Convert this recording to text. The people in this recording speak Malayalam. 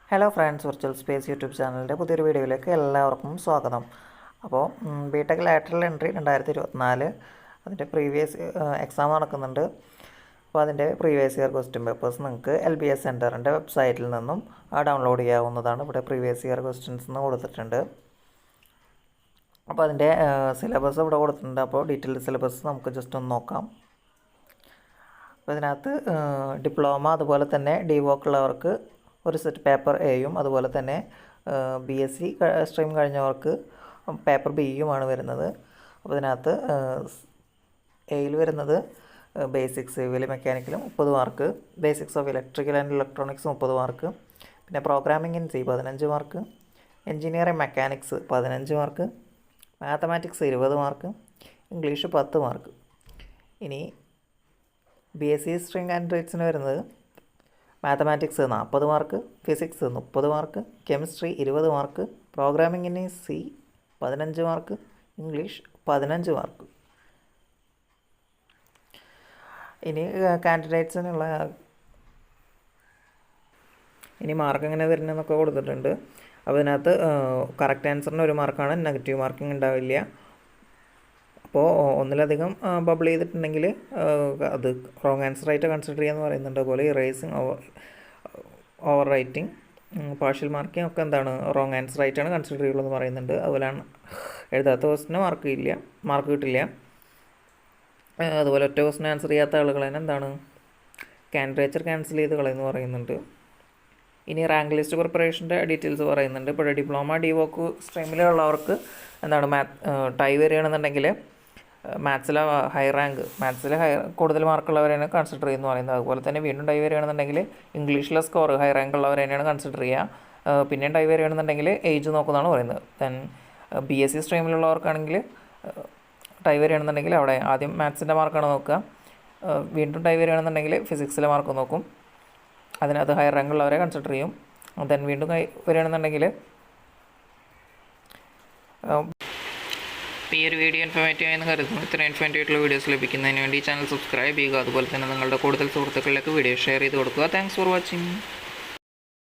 Hello friends, virtual space YouTube ചാനലിൻ്റെ പുതിയൊരു വീഡിയോയിലേക്ക് എല്ലാവർക്കും സ്വാഗതം. അപ്പോൾ ബിടെക് ലാറ്ററൽ എൻട്രി 2024 അതിൻ്റെ പ്രീവിയസ് എക്സാം നടക്കുന്നുണ്ട്. അപ്പോൾ അതിൻ്റെ പ്രീവിയസ് ഇയർ ക്വസ്റ്റ്യൻ പേപ്പേഴ്സ് നിങ്ങൾക്ക് LBS സെൻറ്ററിൻ്റെ വെബ്സൈറ്റിൽ നിന്നും ഡൗൺലോഡ് ചെയ്യാവുന്നതാണ്. ഇവിടെ പ്രീവിയസ് ഇയർ ക്വസ്റ്റ്യൻസ് എന്ന് കൊടുത്തിട്ടുണ്ട്. അപ്പോൾ അതിൻ്റെ സിലബസ് ഇവിടെ കൊടുത്തിട്ടുണ്ട്. അപ്പോൾ ഡീറ്റെയിൽഡ് സിലബസ് നമുക്ക് ജസ്റ്റ് ഒന്ന് നോക്കാം. അപ്പോൾ ഇതിനകത്ത് ഡിപ്ലോമ അതുപോലെ തന്നെ ഡിവോക്ക് ഉള്ളവർക്ക് ഒരു സെറ്റ് പേപ്പർ എയും അതുപോലെ തന്നെ BSc സ്ട്രീം കഴിഞ്ഞവർക്ക് പേപ്പർ ബിയുമാണ് വരുന്നത്. അപ്പോൾ ഇതിനകത്ത് എയിൽ വരുന്നത് ബേസിക്സ് സിവിൽ മെക്കാനിക്കലും 30 mark, basics of electrical and electronics 30 mark, പിന്നെ programming in C 15 mark, engineering mechanics 15 mark, mathematics 20 mark, English 10 mark. ഇനി BSc സ്ട്രീം കാൻഡിഡേറ്റ്സിന് വരുന്നത് mathematics 40 mark, physics 30 mark, chemistry 20 mark, പ്രോഗ്രാമിങ്ങിന് C 15 മാർക്ക്, ഇംഗ്ലീഷ് 15 മാർക്ക്. ഇനി കാൻഡിഡേറ്റ്സിനുള്ള മാർക്ക് എങ്ങനെ വരുന്നതെന്നൊക്കെ കൊടുത്തിട്ടുണ്ട്. അപ്പോൾ ഇതിനകത്ത് കറക്റ്റ് ആൻസറിന് 1 മാർക്കാണ്, നെഗറ്റീവ് മാർക്കിംഗ് ഉണ്ടാവില്ല. അപ്പോൾ ഒന്നിലധികം ബബിൾ ചെയ്തിട്ടുണ്ടെങ്കിൽ അത് റോങ് ആൻസറായിട്ട് കൺസിഡർ ചെയ്യാമെന്ന് പറയുന്നുണ്ട്. അതുപോലെ erasing, over writing, partial marking ഒക്കെ എന്താണ് റോങ് ആൻസറായിട്ടാണ് കൺസിഡർ ചെയ്യുള്ളൂ എന്ന് പറയുന്നുണ്ട്. അതുപോലെയാണ് എഴുതാത്ത ക്വസ്റ്റിന് മാർക്ക് കിട്ടില്ല. അതുപോലെ ഒറ്റ ക്വസ്റ്റിന് ആൻസർ ചെയ്യാത്ത ആളുകൾ തന്നെ എന്താണ് കാൻഡിഡേച്ചർ ക്യാൻസൽ ചെയ്ത് കളയെന്ന് പറയുന്നുണ്ട്. ഇനി റാങ്ക് ലിസ്റ്റ് പ്രിപ്പറേഷൻ്റെ ഡീറ്റെയിൽസ് പറയുന്നുണ്ട്. ഇപ്പോൾ ഡിപ്ലോമ ഡിവോക്ക് സ്ട്രീമിലുള്ളവർക്ക് എന്താണ് ടൈ വരികയാണെന്നുണ്ടെങ്കിൽ മാത്സിലെ കൂടുതൽ മാർക്കുള്ളവരെയാണ് കൺസിഡർ ചെയ്യുമെന്ന് പറയുന്നത്. അതുപോലെ തന്നെ വീണ്ടും ടൈ വരികയാണെന്നുണ്ടെങ്കിൽ ഇംഗ്ലീഷിലെ സ്കോർ ഹൈ റാങ്ക് ഉള്ളവർ തന്നെയാണ് കൺസിഡർ ചെയ്യുക. പിന്നെയും ടൈ വരികയാണെന്നുണ്ടെങ്കിൽ ഏജ് നോക്കുന്നതാണ് പറയുന്നത്. ദെൻ BSc സ്ട്രീമിലുള്ളവർക്കാണെങ്കിൽ ടൈ വരികയാണെന്നുണ്ടെങ്കിൽ അവിടെ ആദ്യം മാത്സിൻ്റെ മാർക്കാണ് നോക്കുക. വീണ്ടും ടൈ വരികയാണെന്നുണ്ടെങ്കിൽ ഫിസിക്സിലെ മാർക്ക് നോക്കും. അതിനകത്ത് ഹൈ റാങ്ക് ഉള്ളവരെ കൺസിഡർ ചെയ്യും. ദെൻ വീണ്ടും വരികയാണെന്നുണ്ടെങ്കിൽ ഈ ഒരു വീഡിയോ ഇൻഫോർമേറ്റീവ് ആയെന്ന് കരുതുന്നു. ഇത്രയും ഇൻഫോർമേറ്റീവ് ആയിട്ടുള്ള വീഡിയോസ് ലഭിക്കുന്നതിന് വേണ്ടി ചാനൽ സബ്സ്ക്രൈബ് ചെയ്യുക. അതുപോലെ തന്നെ നിങ്ങളുടെ കൂടുതൽ സുഹൃത്തുക്കളിലേക്ക് വീഡിയോ ഷെയർ ചെയ്ത് കൊടുക്കുക. Thanks for watching.